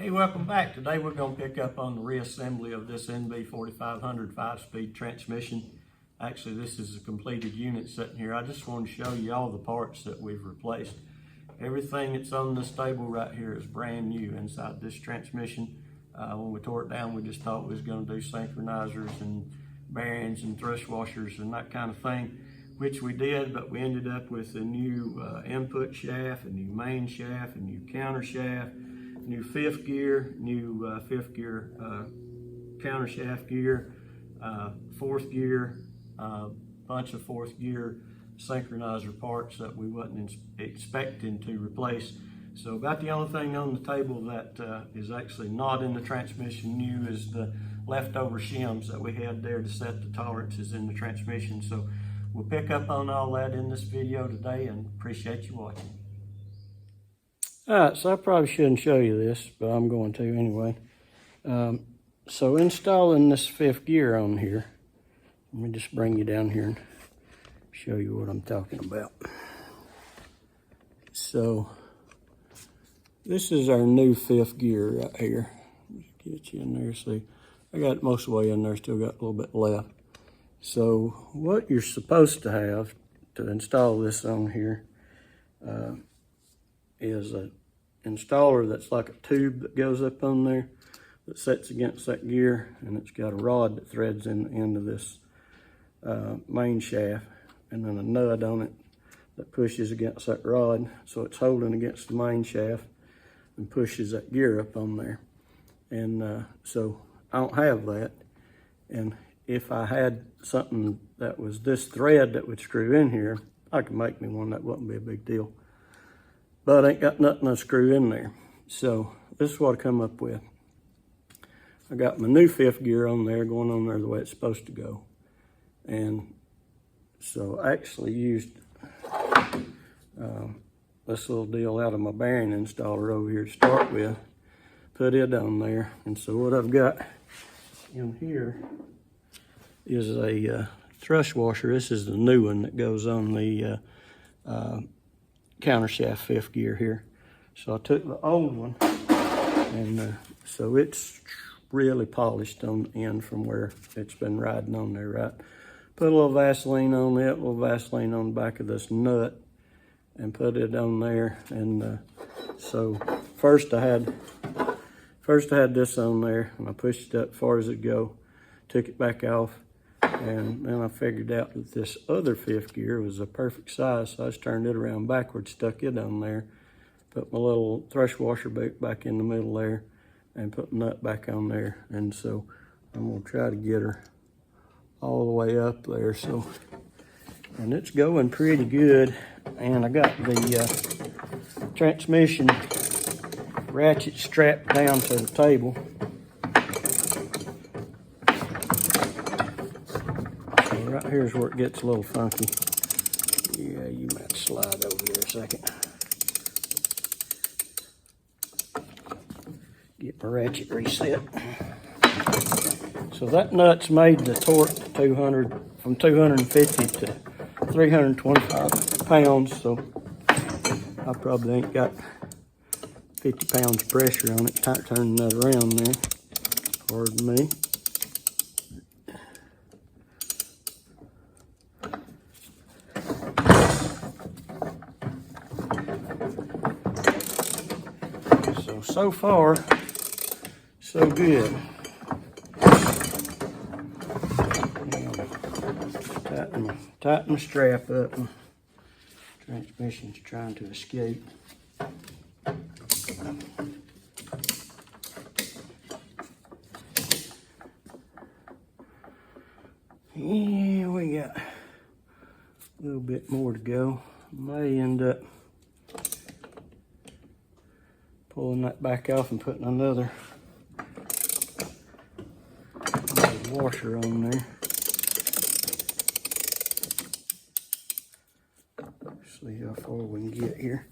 Hey, welcome back. Today we're going to pick up on the reassembly of this NB4500 5-speed transmission. Actually, this is a completed unit sitting here. I just want to show you all the parts that we've replaced. Everything that's on this table right here is brand new inside this transmission. When we tore it down, we just thought we was going to do synchronizers and bearings and thrust washers and that kind of thing, which we did, but we ended up with a new input shaft, a new main shaft, a new counter shaft, new fifth gear, new fifth gear counter shaft gear, fourth gear, bunch of fourth gear synchronizer parts that we wasn't expecting to replace. So about the only thing on the table that is actually not in the transmission new is the leftover shims that we had there to set the tolerances in the transmission. So we'll pick up on all that in this video today, and appreciate you watching. Alright, so I probably shouldn't show you this, but I'm going to anyway. So installing this fifth gear on here, let me just bring you down here and show you what I'm talking about. So this is our new fifth gear right here. Get you in there, see. I got most of the way in there, still got a little bit left. So what you're supposed to have to install this on here is an installer that's like a tube that goes up on there that sets against that gear, and it's got a rod that threads in the end of this main shaft, and then a nut on it that pushes against that rod, so it's holding against the main shaft and pushes that gear up on there. And so I don't have that, and if I had something that was this thread that would screw in here, I could make me one. That wouldn't be a big deal. But I ain't got nothing to screw in there. So this is what I come up with. I got my new fifth gear on there, going on there the way it's supposed to go. And so I actually used this little deal out of my bearing installer over here to start with, put it on there. And so what I've got in here is a thrust washer. This is the new one that goes on the counter shaft fifth gear here. So I took the old one, and so it's really polished on the end from where it's been riding on there, right? Put a little Vaseline on it, a little Vaseline on the back of this nut, and put it on there. And so first I had this on there, and I pushed it up as far as it go, took it back off, and then I figured out that this other fifth gear was a perfect size, so I just turned it around backwards, stuck it on there, put my little thrust washer back in the middle there, and put the nut back on there. And so I'm gonna try to get her all the way up there. So, and it's going pretty good. And I got the transmission ratchet strapped down to the table. So right here's where it gets a little funky. Yeah, you might slide over there a second. Get my ratchet reset. So that nut's made the torque to from 250 to 325 pounds. So I probably ain't got 50 pounds of pressure on it. Turning that around there. Pardon me. So far, so good. Tighten the strap up. Transmission's trying to escape. Yeah, we got a little bit more to go. May end up pulling that back off and putting another washer on there. See how far we can get here.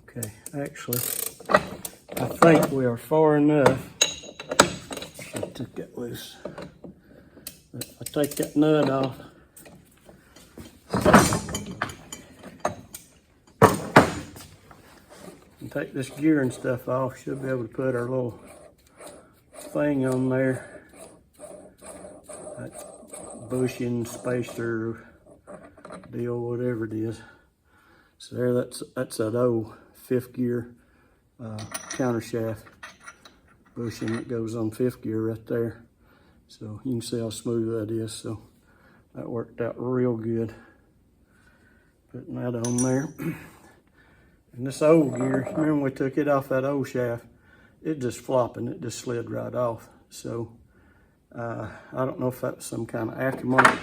Okay, actually, I think we are far enough took that loose. But if I take that nut off, and take this gear and stuff off, should be able to put our little thing on there. That bushing spacer deal, whatever it is. So there, that's that old 5th gear counter shaft bushing that goes on 5th gear right there. So you can see how smooth that is. So that worked out real good. Putting that on there. And this old gear, remember when we took it off that old shaft, it just flopping, it just slid right off. So I don't know if that was some kind of aftermarket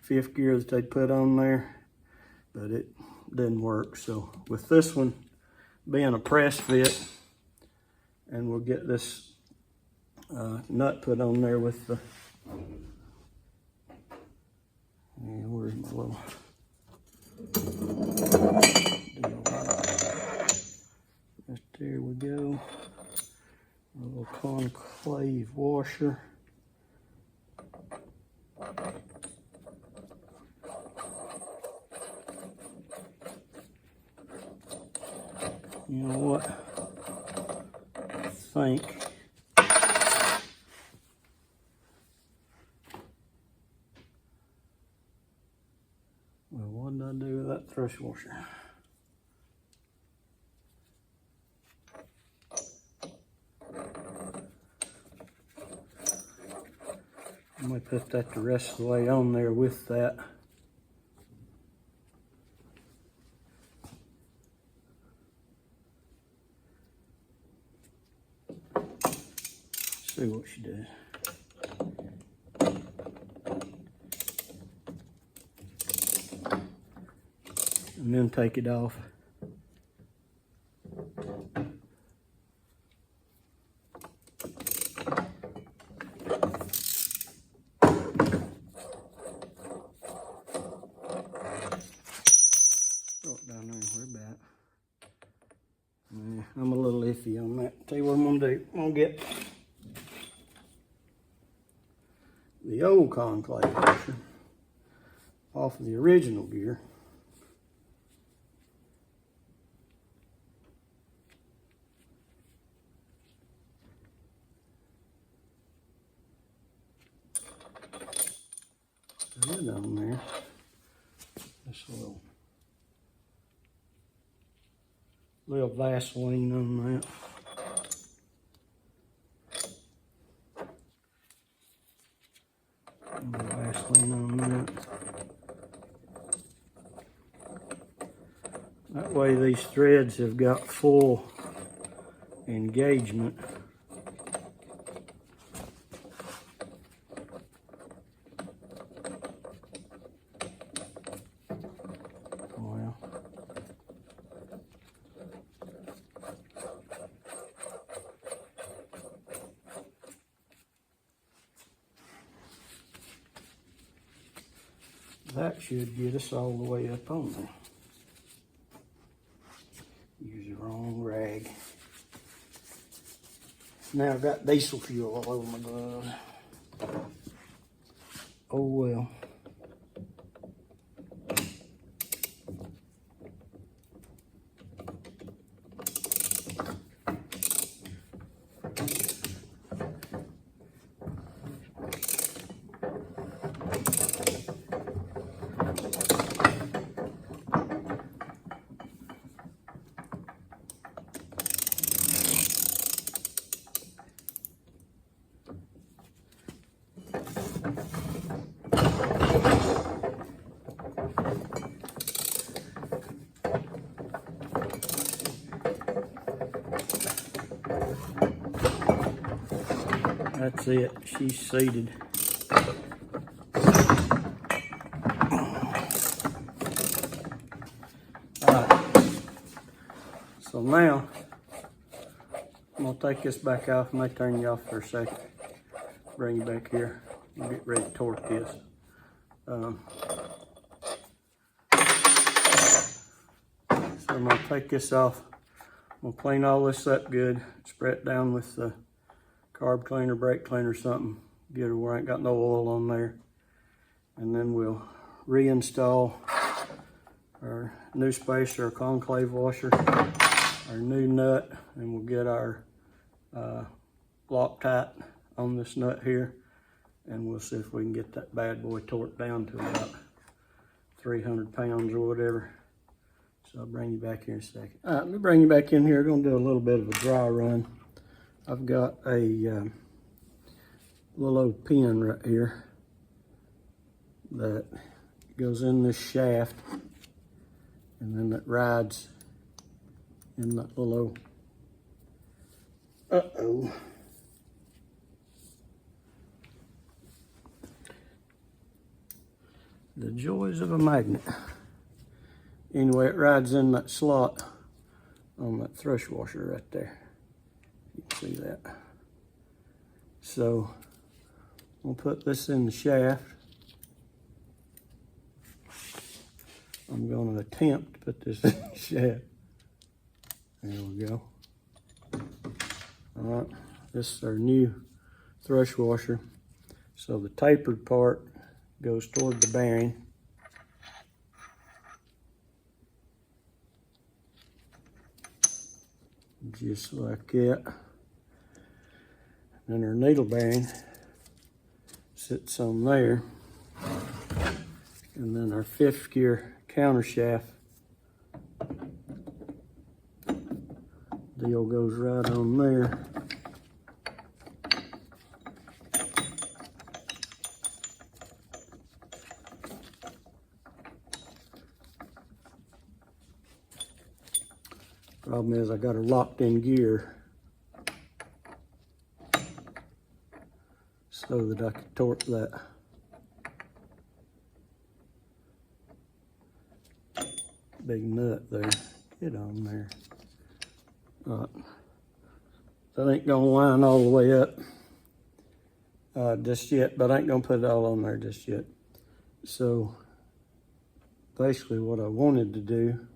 5th gear that they put on there, but it didn't work. So with this one being a press fit, and we'll get this nut put on there with the, where's my little deal? Right there we go. A little concave washer. You know what? I think well, what did I do with that thrush washer? I'm going to put that the rest of the way on there with that. See what she does. And then take it off. Throw it down there and we're back. I'm a little iffy on that. Tell you what I'm gonna do. I'm gonna get the old conclave washer off of the original gear. Put it on there. This little Vaseline on that. Vaseline on that. That way these threads have got full engagement. Well, that should get us all the way up on there. Use the wrong rag. Now I've got diesel fuel all over my gloves. Oh well. That's it, she's seated. Alright, so now I'm gonna take this back off. I may turn you off for a second. Bring you back here and get ready to torque this. So I'm gonna take this off. I'm gonna clean all this up good, spray it down with the carb cleaner, brake cleaner, something, get her where I ain't got no oil on there. And then we'll reinstall our new spacer, our concave washer, our new nut, and we'll get our Loctite on this nut here, and we'll see if we can get that bad boy torqued down to about 300 pounds or whatever. So I'll bring you back here in a second. All right, let me bring you back in here. We're gonna do a little bit of a dry run. I've got a little old pin right here that goes in this shaft, and then it rides in that little old, the joys of a magnet. Anyway, it rides in that slot on that thrush washer right there. You can see that. So we'll put this in the shaft. I'm going to attempt to put this in the shaft. There we go. All right, this is our new thrush washer. So the tapered part goes toward the bearing. Just like that. Then our needle bearing sits on there. And then our 5th gear counter shaft deal goes right on there. Problem is I got her locked in gear so that I could torque that big nut there. Get on there. That ain't gonna line all the way up just yet, but I ain't gonna put it all on there just yet. So basically what I wanted to do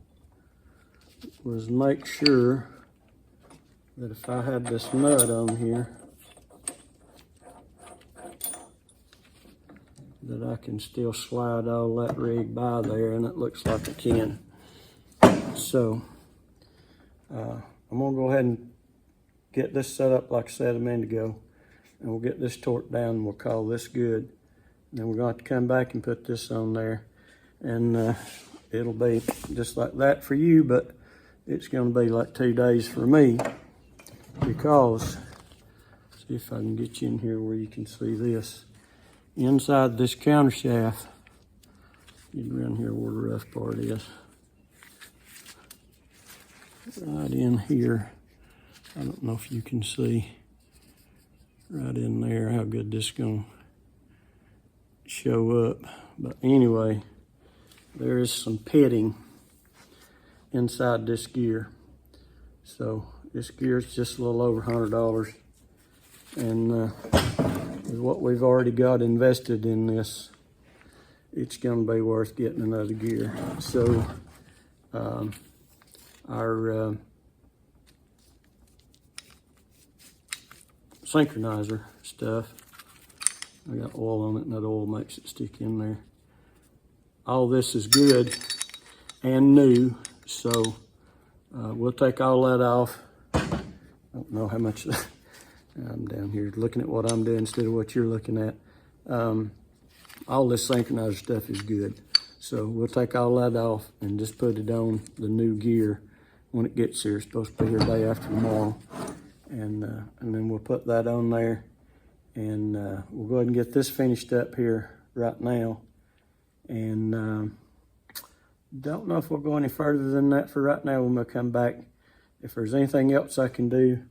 was make sure that if I had this nut on here, that I can still slide all that rig by there, and it looks like I can. So I'm gonna go ahead and get this set up like I said a minute ago, and we'll get this torqued down and we'll call this good. And then we're going to have to come back and put this on there, and it'll be just like that for you, but it's going to be like 2 days for me, because, see if I can get you in here where you can see this. Inside this counter shaft, get around here where the rough part is. Right in here, I don't know if you can see, right in there how good this is going to show up. But anyway, there is some pitting inside this gear. So this gear is just a little over $100, and with what we've already got invested in this, it's going to be worth getting another gear. So our synchronizer stuff, I got oil on it, and that oil makes it stick in there. All this is good and new, so we'll take all that off. I don't know how much I'm down here looking at what I'm doing instead of what you're looking at. All this synchronizer stuff is good, so we'll take all that off and just put it on the new gear when it gets here. It's supposed to be here day after tomorrow, and then we'll put that on there, and we'll go ahead and get this finished up here right now. And don't know if we'll go any further than that for right now. When we come back, if there's anything else I can do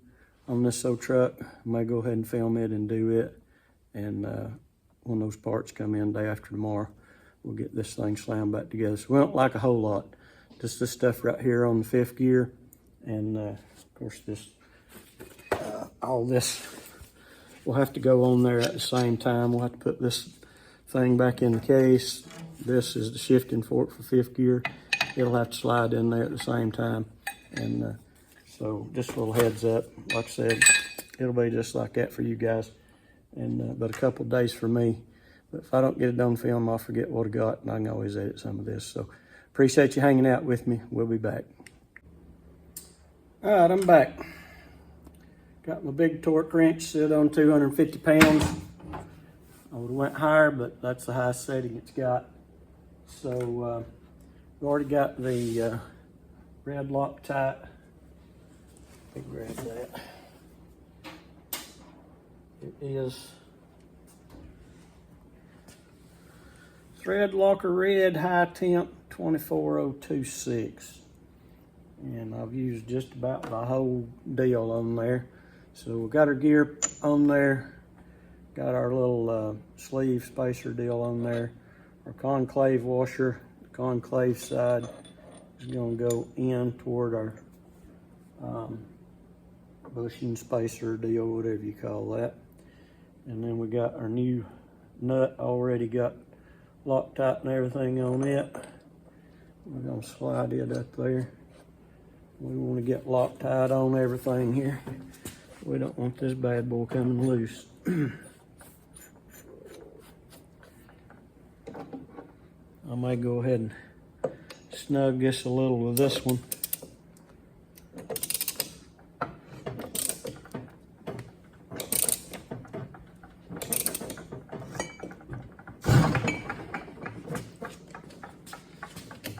on this old truck, I may go ahead and film it and do it. And when those parts come in day after tomorrow, we'll get this thing slammed back together. So we don't like a whole lot, just this stuff right here on the 5th gear, and of course this all this will have to go on there at the same time. We'll have to put this thing back in the case. This is the shifting fork for 5th gear. It'll have to slide in there at the same time. And so just a little heads up. Like I said, it'll be just like that for you guys, and but a couple of days for me. But if I don't get it on film, I'll forget what I got, and I can always edit some of this. So appreciate you hanging out with me. We'll be back. All right, I'm back. Got my big torque wrench set on 250 pounds. I would have went higher, but that's the highest setting it's got. So we've already got the red Loctite. Let me grab that. It is Thread Locker Red High Temp 24026. And I've used just about the whole deal on there. So we got our gear on there. Got our little sleeve spacer deal on there. Our conclave washer, the conclave side is going to go in toward our bushing spacer deal, whatever you call that. And then we got our new nut, already got Loctite and everything on it. We're going to slide it up there. We want to get Loctite on everything here. We don't want this bad boy coming loose. I may go ahead and snug this a little with this one.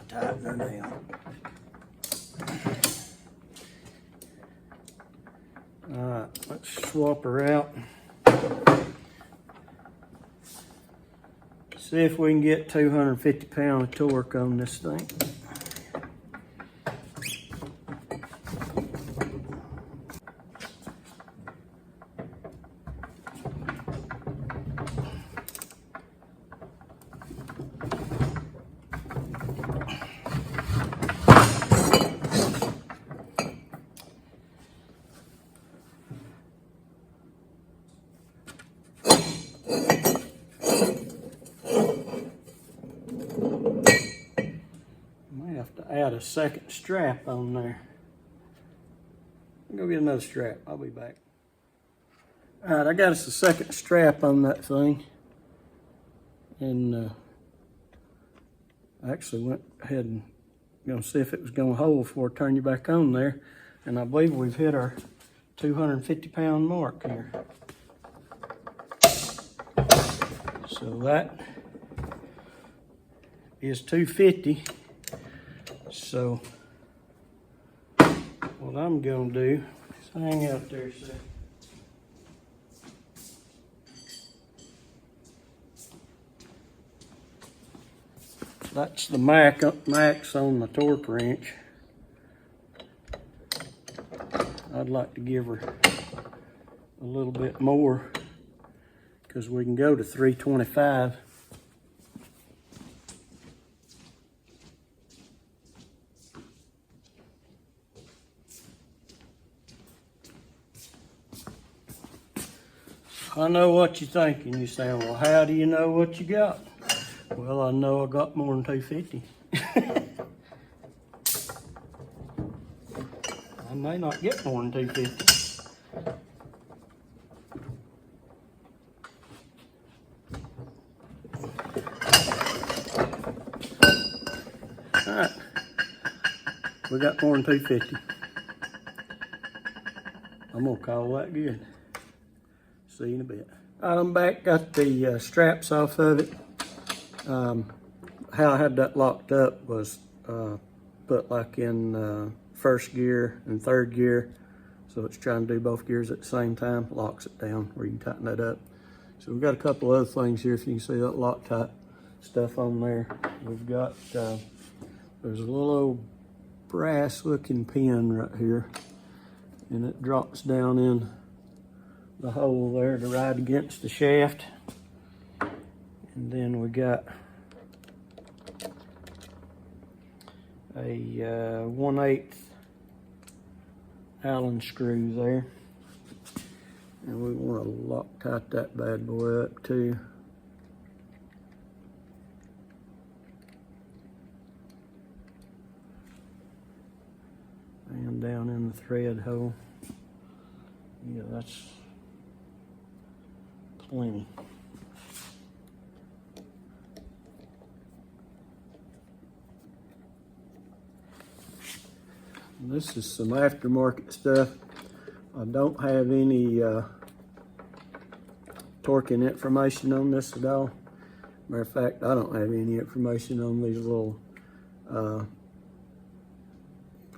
Tighten her down. Alright, let's swap her out. See if we can get 250 pound of torque on this thing. Add a second strap on there. I'll go get another strap. I'll be back. All right, I got us a second strap on that thing, and I actually went ahead and gonna see if it was gonna hold before I turn you back on there, and I believe we've hit our 250 pound mark here. So that is 250. So what I'm gonna do is hang out there a second. That's the max on the torque wrench. I'd like to give her a little bit more because we can go to 325. I know what you're thinking. You're saying, well, how do you know what you got? Well, I know I got more than 250. I may not get more than 250. All right, we got more than 250. I'm gonna call that good. See you in a bit. All right, I'm back, got the straps off of it. How I had that locked up was put like in first gear and third gear. So it's trying to do both gears at the same time, locks it down where you can tighten that up. So we've got a couple other things here, if you can see that Loctite stuff on there. We've got, there's a little old brass looking pin right here, and it drops down in the hole there to ride against the shaft. And then we got a 1/8 Allen screw there, and we want to Loctite that bad boy up too. And down in the thread hole. Yeah, that's plenty. This is some aftermarket stuff. I don't have any torquing information on this at all. Matter of fact, I don't have any information on these little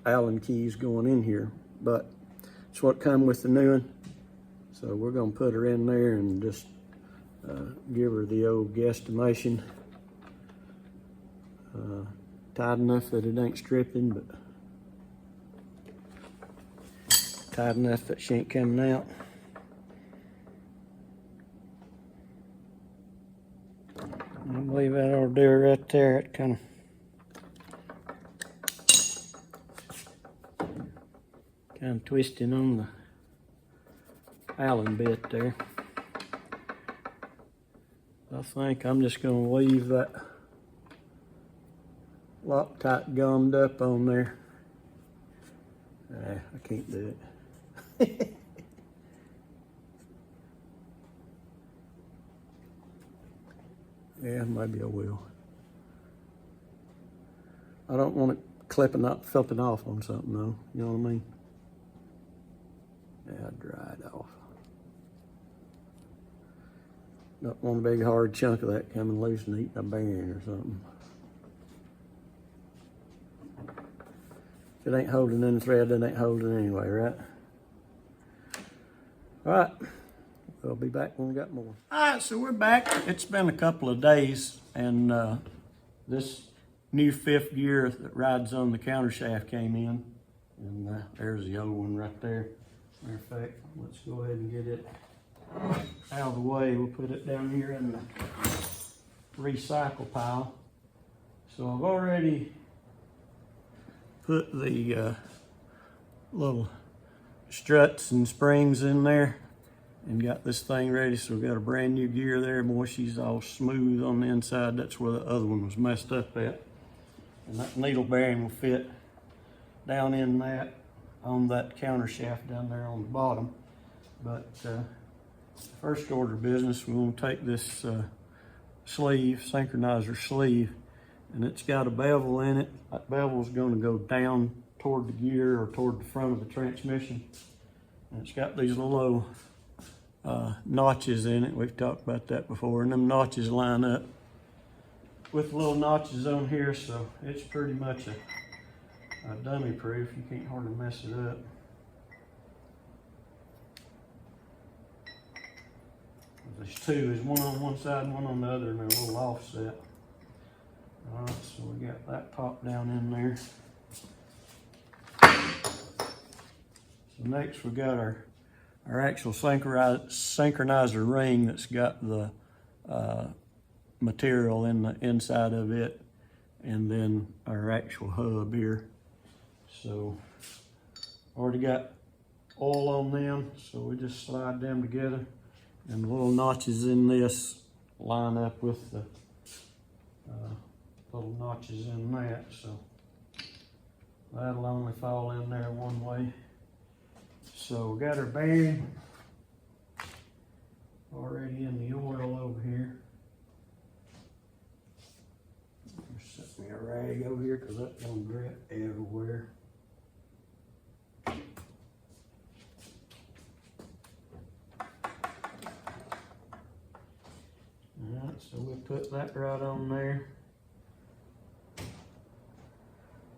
Allen keys going in here, but it's what come with the new one. So we're gonna put her in there and just give her the old guesstimation. Tight enough that it ain't stripping, but tight enough that she ain't coming out. I believe that ought to do it right there. It kind of twisting on the Allen bit there. I think I'm just going to leave that Loctite gummed up on there. I can't do it. Yeah, maybe I will. I don't want it flipping off on something though, you know what I mean? Yeah, dry it off. Don't want a big hard chunk of that coming loose and eating a bearing or something. If it ain't holding in the thread, it ain't holding anyway, right? All right, we'll be back when we got more. All right, so we're back. It's been a couple of days, and this new 5th gear that rides on the counter shaft came in, and there's the old one right there. Matter of fact, let's go ahead and get it out of the way. We'll put it down here in the recycle pile. So I've already put the little struts and springs in there and got this thing ready. So we've got a brand new gear there. Boy, she's all smooth on the inside. That's where the other one was messed up at. And that needle bearing will fit down in that, on that counter shaft down there on the bottom. But first order of business, we're going to take this sleeve, synchronizer sleeve, and it's got a bevel in it. That bevel is going to go down toward the gear or toward the front of the transmission. And it's got these little notches in it. We've talked about that before, and them notches line up with little notches on here, so it's pretty much a dummy proof. You can't hardly mess it up. There's two, there's one on one side and one on the other, and they're a little offset. All right, so we got that popped down in there. So next we got our actual synchronizer ring that's got the material in the inside of it, and then our actual hub here. So already got oil on them, so we just slide them together, and the little notches in this line up with the little notches in that, so that'll only fall in there one way. So we got our bearing already in the oil over here. Set me a rag over here because that's gonna drip everywhere. Alright, so we'll put that right on there.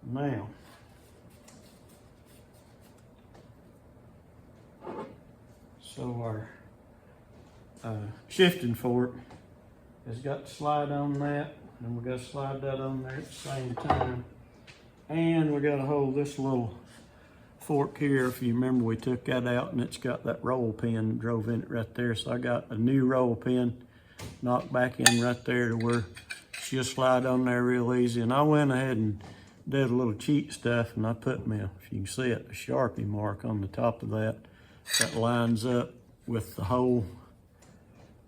Now, so our shifting fork has got to slide on that, and we got to slide that on there at the same time. And we got to hold this little fork here. If you remember, we took that out, and it's got that roll pin drove in it right there. So I got a new roll pin knocked back in right there to where she'll slide on there real easy. And I went ahead and did a little cheat stuff, and I put me, if you can see it, a Sharpie mark on the top of that lines up with the hole,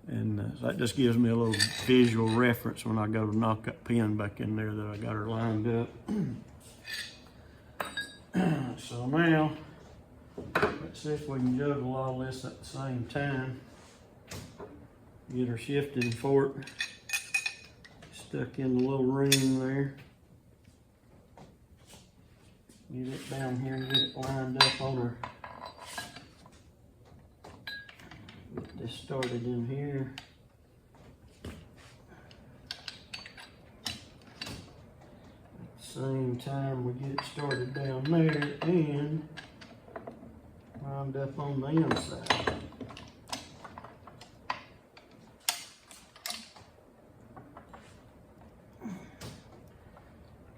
and that just gives me a little visual reference when I go to knock that pin back in there that I got her lined up. So now Let's see if we can juggle all this at the same time. Get our shifting fork stuck in the little ring there. Get it down here and get it lined up on our. Get this started in here. At the same time, we get it started down there and lined up on the inside.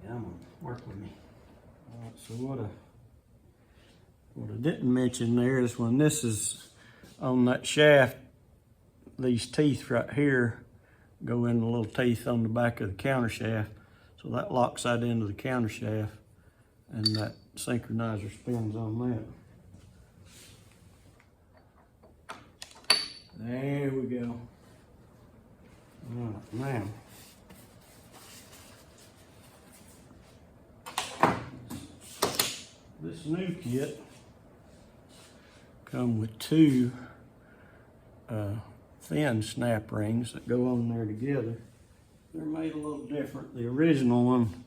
Come on, work with me. All right, so what I didn't mention there is when this is on that shaft, these teeth right here go in the little teeth on the back of the counter shaft. So that locks that into the counter shaft and that synchronizer spins on that. There we go. All right, now. This new kit comes with two thin snap rings that go on there together. They're made a little different. The original one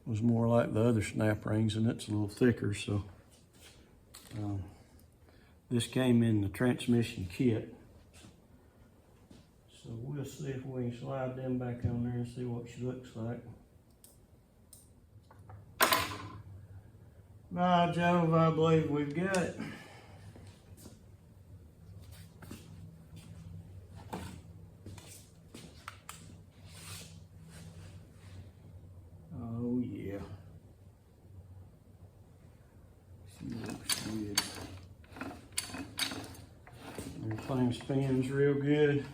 was more like the other snap rings, and it's a little thicker. So this came in the transmission kit. So we'll see if we can slide them back on there and see what she looks like. By Jove, I believe we've got it. Oh yeah. She looks good. Everything spins real good.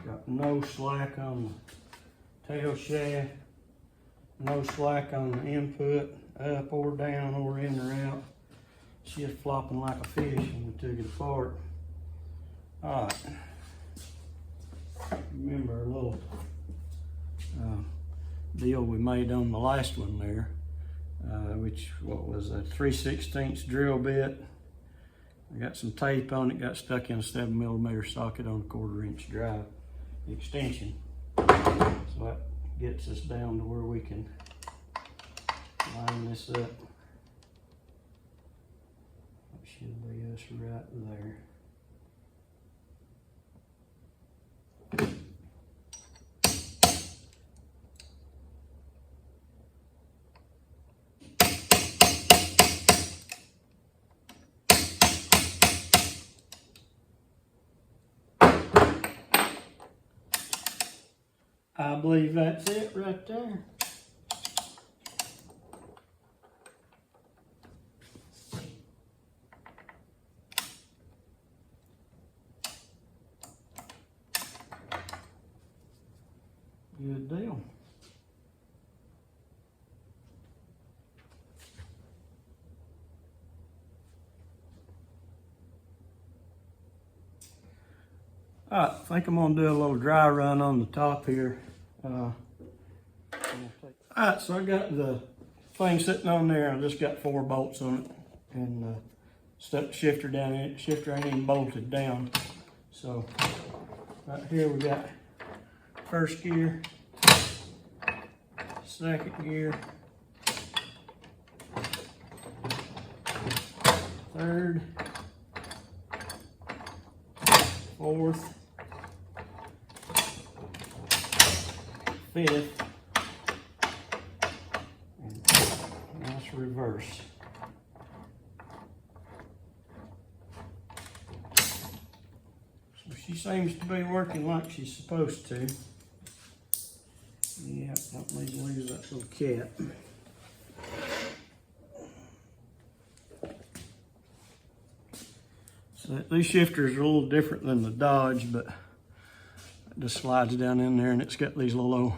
Got no slack on the tail shaft, no slack on the input, up or down or in or out. It's just flopping like a fish when we took it apart. All right. Remember our little deal we made on the last one there, which, what was a 3/16 drill bit. I got some tape on it, got stuck in a 7mm socket on a 1/4" drive extension. So that gets us down to where we can line this up. That should be us right there. I believe that's it right there. Good deal. All right, I think I'm gonna do a little dry run on the top here. All right, so I got the thing sitting on there. I just got 4 bolts on it and stuck the shifter down in it. Shifter ain't even bolted down. So right here we got first gear, second gear, third, fourth, fifth, and that's reverse. So she seems to be working like she's supposed to. Yeah, don't need to lose that little cat. So these shifters are a little different than the Dodge, but it just slides down in there and it's got these little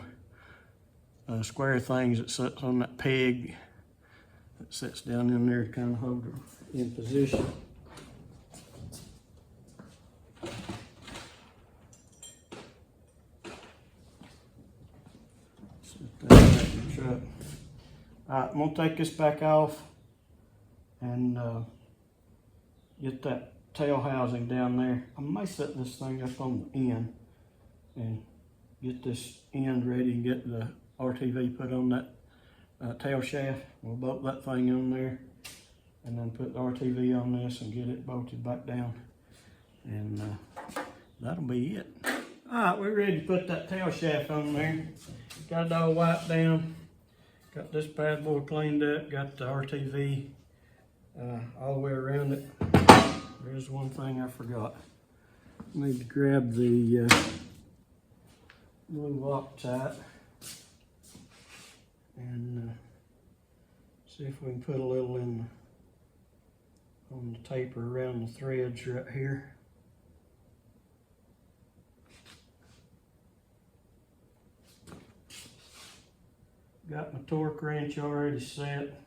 square things that sits on that peg that sits down in there to kind of hold her in position. Set that back in the truck. All right, I'm gonna take this back off and get that tail housing down there. I may set this thing up on the end and get this end ready and get the RTV put on that tail shaft. We'll bolt that thing on there and then put the RTV on this and get it bolted back down. And that'll be it. All right, we're ready to put that tail shaft on there. Got it all wiped down. Got this bad boy cleaned up. Got the RTV all the way around it. There's one thing I forgot. Need to grab the blue Loctite and see if we can put a little in on the taper around the threads right here. Got my torque wrench already set.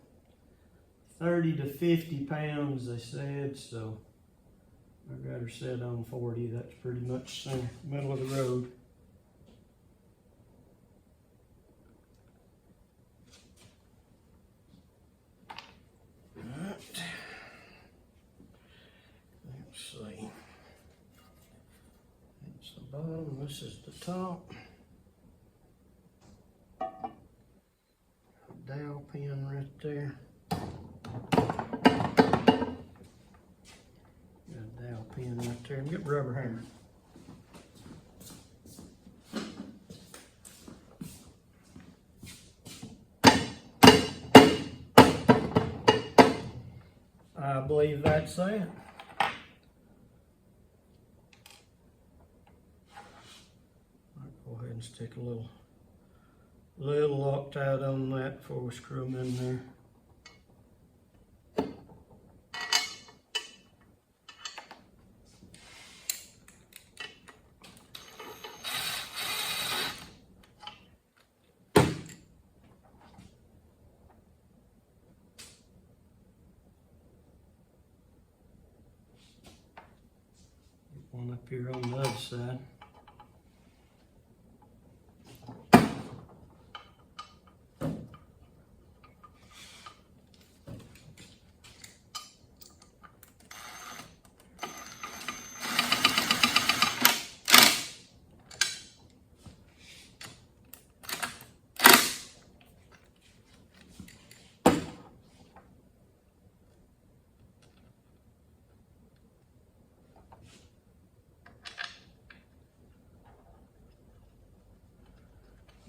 30 to 50 pounds they said, so I got her set on 40. That's pretty much center, middle of the road. Alright. Let's see. That's the bottom, this is the top. Dowel pin right there. Got a dowel pin right there. And get rubber hammer. I believe that's that. I'll go ahead and stick a little Loctite on that before we screw them in there. One up here on the other side.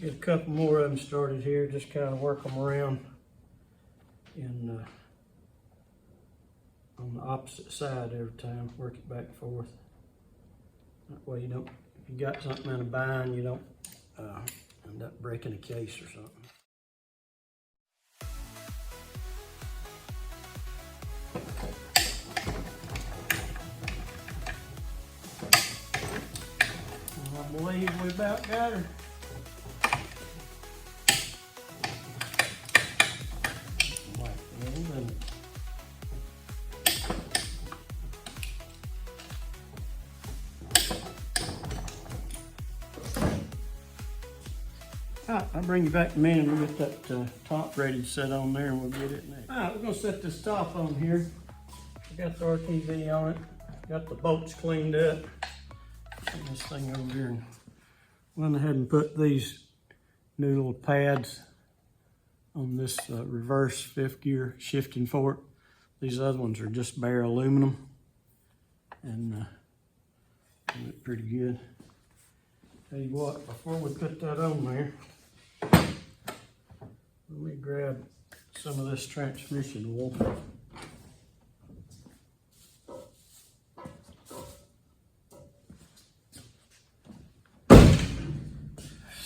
Get a couple more of them started here, just kind of work them around in, on the opposite side every time, work it back and forth. That way you don't, if you got something in a bind, you don't end up breaking a case or something. I believe we about got her. Alright, I'll bring you back in a minute and we'll get that top ready to set on there and we'll get it next. Alright, we're going to set this top on here. I got the RTV on it, got the bolts cleaned up. Put this thing over here and went ahead and put these new little pads on this reverse 5th gear shifting fork. These other ones are just bare aluminum and they look pretty good. Tell you what, before we put that on there, let me grab some of this transmission oil.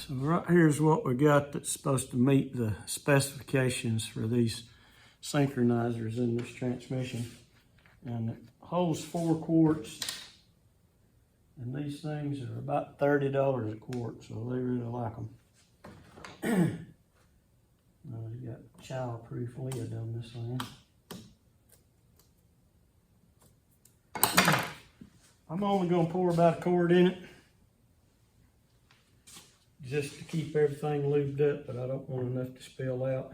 So right here's what we got that's supposed to meet the specifications for these synchronizers in this transmission. And it holds 4 quarts. And these things are about $30 a quart, so they really like them. You got child-proof lid on this thing. I'm only going to pour about 1 quart in it, just to keep everything lubed up, but I don't want enough to spill out.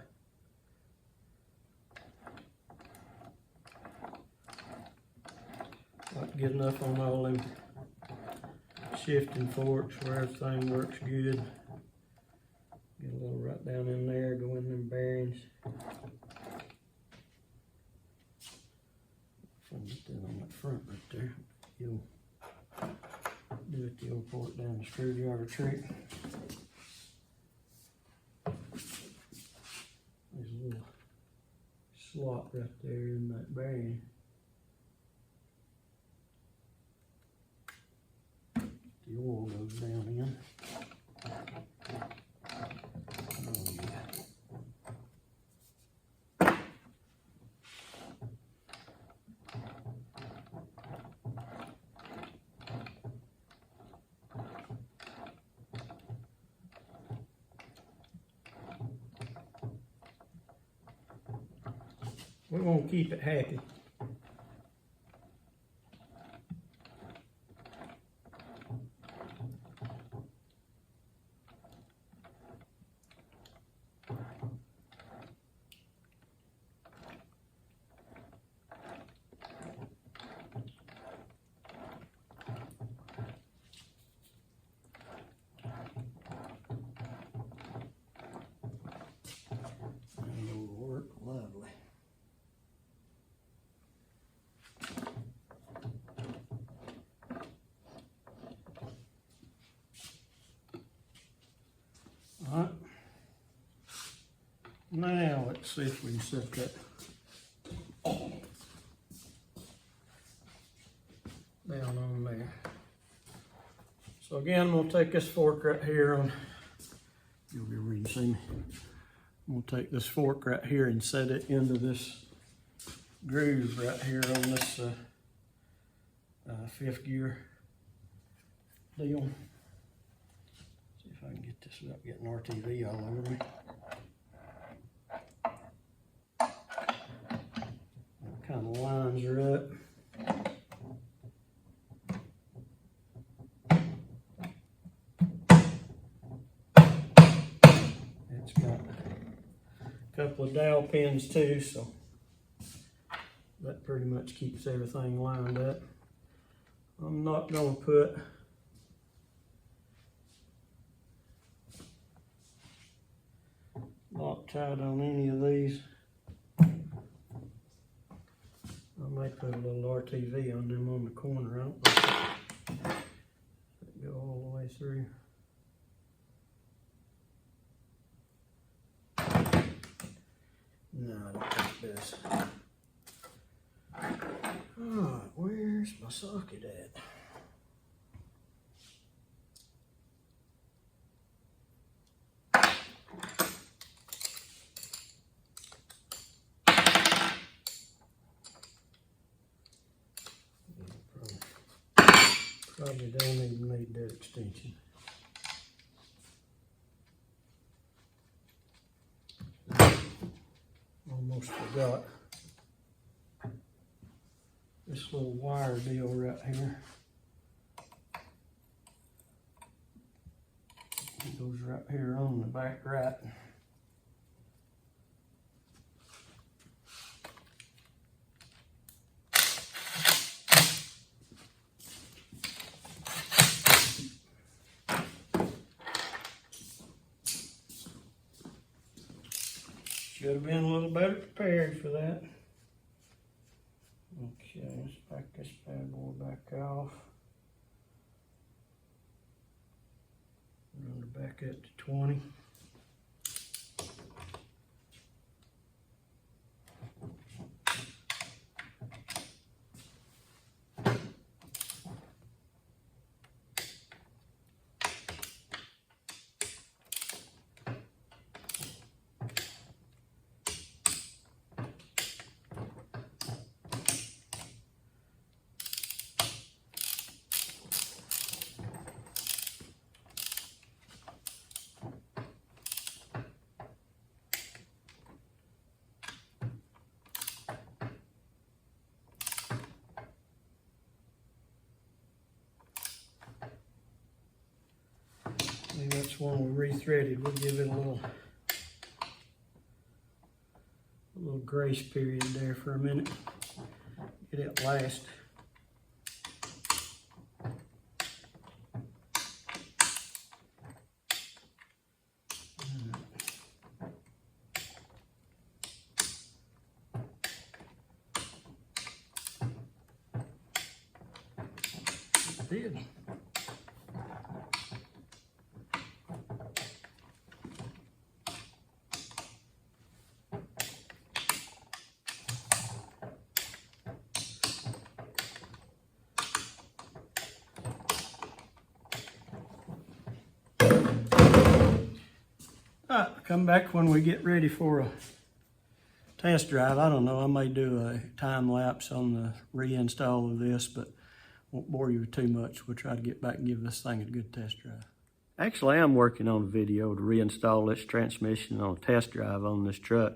Not good enough on all them shifting forks where everything works good. Get a little right down in there, go in them bearings. If I get that on that front right there, you'll do it the old port down the screwdriver trick. There's a little slot right there in that bearing. The oil goes down in. Oh yeah. We won't keep it happy. It'll work lovely. Alright, now let's see if we can set that down on there. So again, I'm going to take this fork right here on, you'll be reading, see me. I'm going to take this fork right here and set it into this groove right here on this 5th gear deal. See if I can get this without getting RTV all over me. What kind of lines are up? It's got a couple of dowel pins too, so that pretty much keeps everything lined up. I'm not going to put Loctite on any of these. I may put a little RTV on them on the corner. I don't know if it go all the way through. No, I don't think it does. Alright, where's my socket at? Probably don't even need that extension. Almost forgot this little wire deal right here. It goes right here on the back right. Should have been a little better prepared for that. Okay, let's back this bad boy back off. Run it back up to 20. Maybe that's one we rethreaded. We'll give it a little grace period there for a minute. Get it last. disappeared. Come back when we get ready for a test drive. I don't know, I may do a time lapse on the reinstall of this, but won't bore you too much. We'll try to get back and give this thing a good test drive. Actually, I'm working on a video to reinstall this transmission on a test drive on this truck.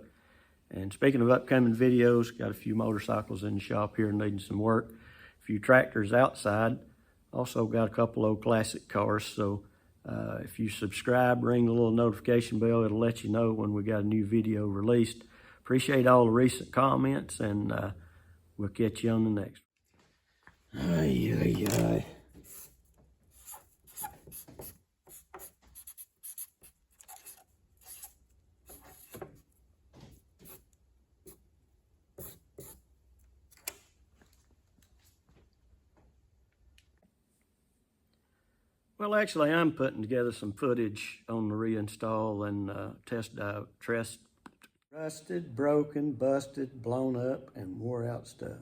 And speaking of upcoming videos, got a few motorcycles in the shop here needing some work. A few tractors outside. Also got a couple old classic cars, so if you subscribe, ring the little notification bell, it'll let you know when we got a new video released. Appreciate all the recent comments, and we'll catch you on the next one. Ay, ay, ay. Well, actually, I'm putting together some footage on the reinstall and test drive. Rusted, broken, busted, blown up, and wore out stuff.